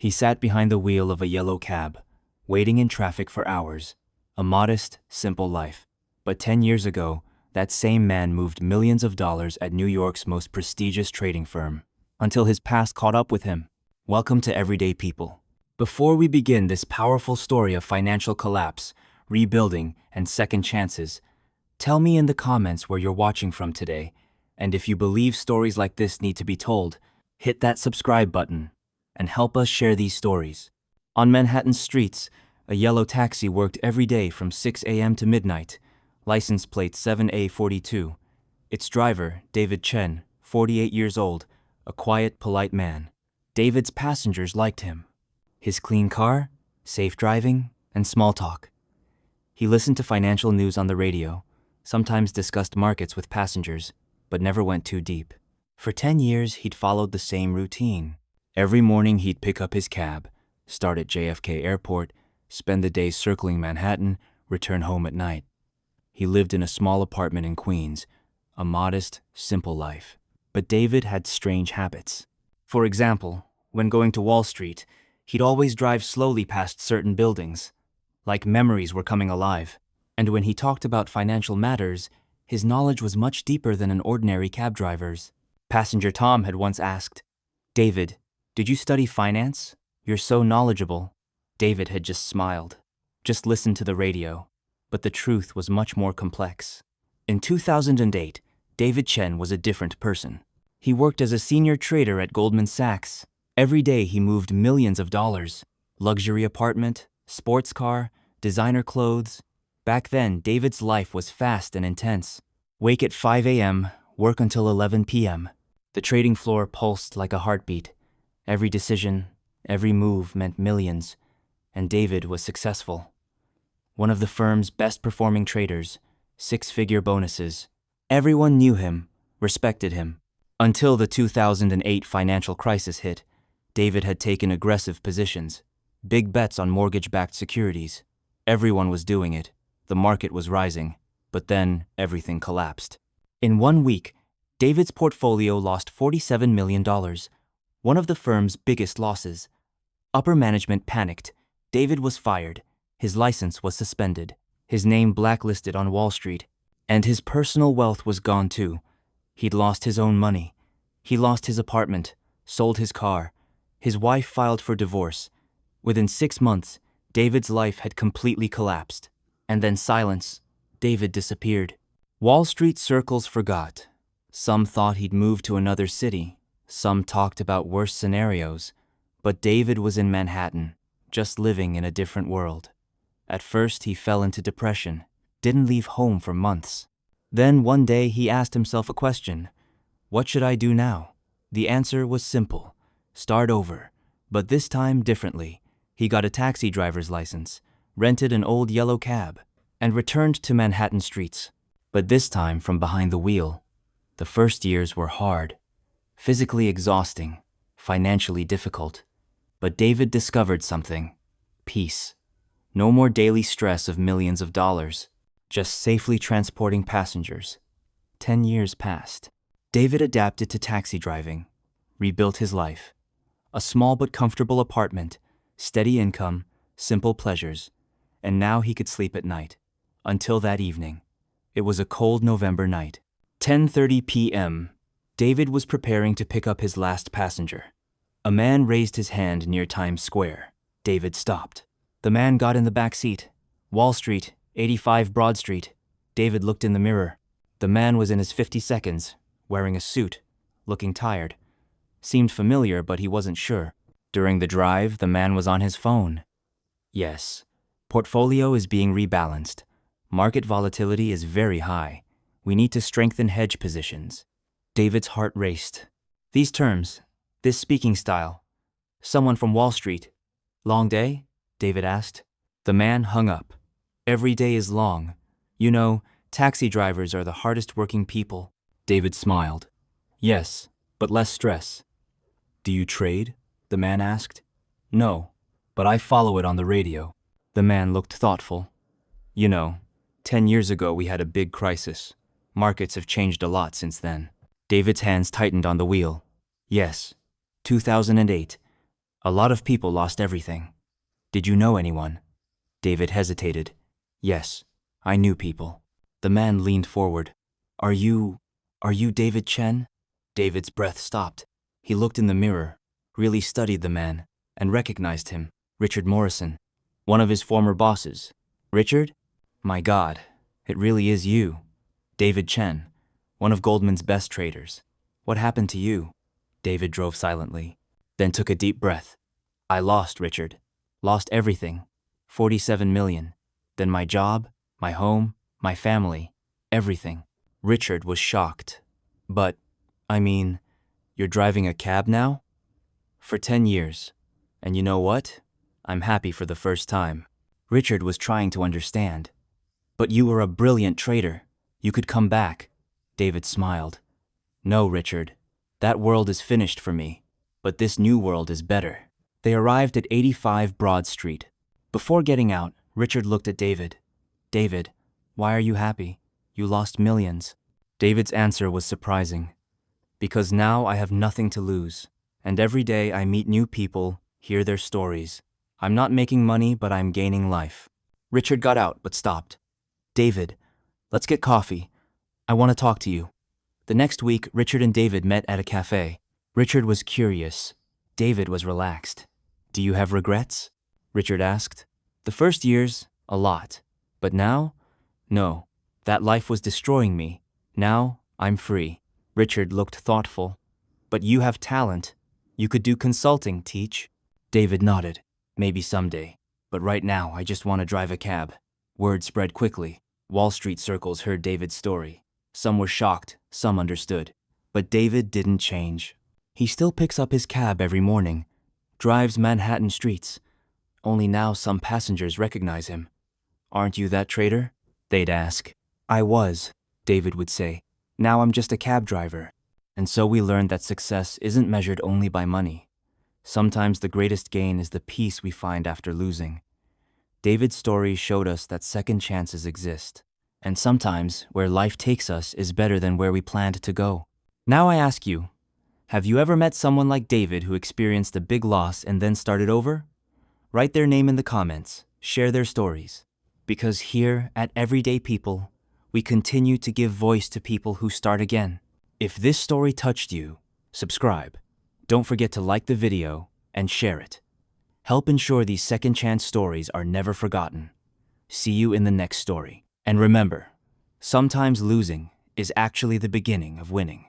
He sat behind the wheel of a yellow cab, waiting in traffic for hours. A modest, simple life. But 10 years ago, that same man moved millions of dollars at New York's most prestigious trading firm, until his past caught up with him. Welcome to Everyday People. Before we begin this powerful story of financial collapse, rebuilding, and second chances, tell me in the comments where you're watching from today, and if you believe stories like this need to be told, hit that subscribe button and help us share these stories. On Manhattan streets, a yellow taxi worked every day from 6 a.m. to midnight, license plate 7A42. Its driver, David Chen, 48 years old, a quiet, polite man. David's passengers liked him. His clean car, safe driving, and small talk. He listened to financial news on the radio, sometimes discussed markets with passengers, but never went too deep. For 10 years, he'd followed the same routine. Every morning, he'd pick up his cab, start at JFK Airport, spend the day circling Manhattan, return home at night. He lived in a small apartment in Queens, a modest, simple life. But David had strange habits. For example, when going to Wall Street, he'd always drive slowly past certain buildings, like memories were coming alive. And when he talked about financial matters, his knowledge was much deeper than an ordinary cab driver's. Passenger Tom had once asked, "David, did you study finance? You're so knowledgeable." David had just smiled, just listened to the radio. But the truth was much more complex. In 2008, David Chen was a different person. He worked as a senior trader at Goldman Sachs. Every day he moved millions of dollars. Luxury apartment, sports car, designer clothes. Back then, David's life was fast and intense. Wake at 5 a.m., work until 11 p.m. The trading floor pulsed like a heartbeat. Every decision, every move meant millions, and David was successful. One of the firm's best-performing traders, six-figure bonuses. Everyone knew him, respected him. Until the 2008 financial crisis hit, David had taken aggressive positions, big bets on mortgage-backed securities. Everyone was doing it. The market was rising, but then everything collapsed. In 1 week, David's portfolio lost $47 million, one of the firm's biggest losses. Upper management panicked. David was fired. His license was suspended, his name blacklisted on Wall Street, and his personal wealth was gone too. He'd lost his own money. He lost his apartment, sold his car. His wife filed for divorce. Within 6 months, David's life had completely collapsed. And then silence. David disappeared. Wall Street circles forgot. Some thought he'd moved to another city. Some talked about worse scenarios. But David was in Manhattan, just living in a different world. At first, he fell into depression, didn't leave home for months. Then one day he asked himself a question. What should I do now? The answer was simple. Start over. But this time differently. He got a taxi driver's license, rented an old yellow cab, and returned to Manhattan streets. But this time from behind the wheel. The first years were hard, physically exhausting, financially difficult. But David discovered something. Peace. No more daily stress of millions of dollars, just safely transporting passengers. 10 years passed. David adapted to taxi driving, rebuilt his life. A small but comfortable apartment, steady income, simple pleasures, and now he could sleep at night. Until that evening. It was a cold November night. 10:30 p.m. David was preparing to pick up his last passenger. A man raised his hand near Times Square. David stopped. The man got in the back seat. Wall Street, 85 Broad Street. David looked in the mirror. The man was in his 52nds, wearing a suit, looking tired. Seemed familiar, but he wasn't sure. During the drive, the man was on his phone. Yes, portfolio is being rebalanced. Market volatility is very high. We need to strengthen hedge positions. David's heart raced. These terms, this speaking style. Someone from Wall Street. Long day? David asked. The man hung up. Every day is long. You know, taxi drivers are the hardest working people. David smiled. Yes, but less stress. Do you trade? The man asked. No, but I follow it on the radio. The man looked thoughtful. You know, 10 years ago we had a big crisis. Markets have changed a lot since then. David's hands tightened on the wheel. Yes, 2008. A lot of people lost everything. Did you know anyone? David hesitated. Yes, I knew people. The man leaned forward. Are you David Chen? David's breath stopped. He looked in the mirror, really studied the man, and recognized him. Richard Morrison, one of his former bosses. Richard? My God, it really is you. David Chen, one of Goldman's best traders. What happened to you? David drove silently, then took a deep breath. I lost, Richard. Lost everything. 47 million. Then my job, my home, my family, everything. Richard was shocked. But, you're driving a cab now? For 10 years. And you know what? I'm happy for the first time. Richard was trying to understand. But you were a brilliant trader. You could come back. David smiled. No, Richard. That world is finished for me. But this new world is better. They arrived at 85 Broad Street. Before getting out, Richard looked at David. David, why are you happy? You lost millions. David's answer was surprising. Because now I have nothing to lose. And every day I meet new people, hear their stories. I'm not making money, but I'm gaining life. Richard got out, but stopped. David, let's get coffee. I want to talk to you. The next week, Richard and David met at a cafe. Richard was curious. David was relaxed. Do you have regrets? Richard asked. The first years, a lot. But now? No. That life was destroying me. Now, I'm free. Richard looked thoughtful. But you have talent. You could do consulting, teach. David nodded. Maybe someday. But right now, I just want to drive a cab. Word spread quickly. Wall Street circles heard David's story. Some were shocked, some understood. But David didn't change. He still picks up his cab every morning, drives Manhattan streets. Only now some passengers recognize him. Aren't you that trader? They'd ask. I was, David would say. Now I'm just a cab driver. And so we learned that success isn't measured only by money. Sometimes the greatest gain is the peace we find after losing. David's story showed us that second chances exist. And sometimes where life takes us is better than where we planned to go. Now I ask you, have you ever met someone like David who experienced a big loss and then started over? Write their name in the comments, share their stories. Because here at Everyday People, we continue to give voice to people who start again. If this story touched you, subscribe. Don't forget to like the video and share it. Help ensure these second chance stories are never forgotten. See you in the next story. And remember, sometimes losing is actually the beginning of winning.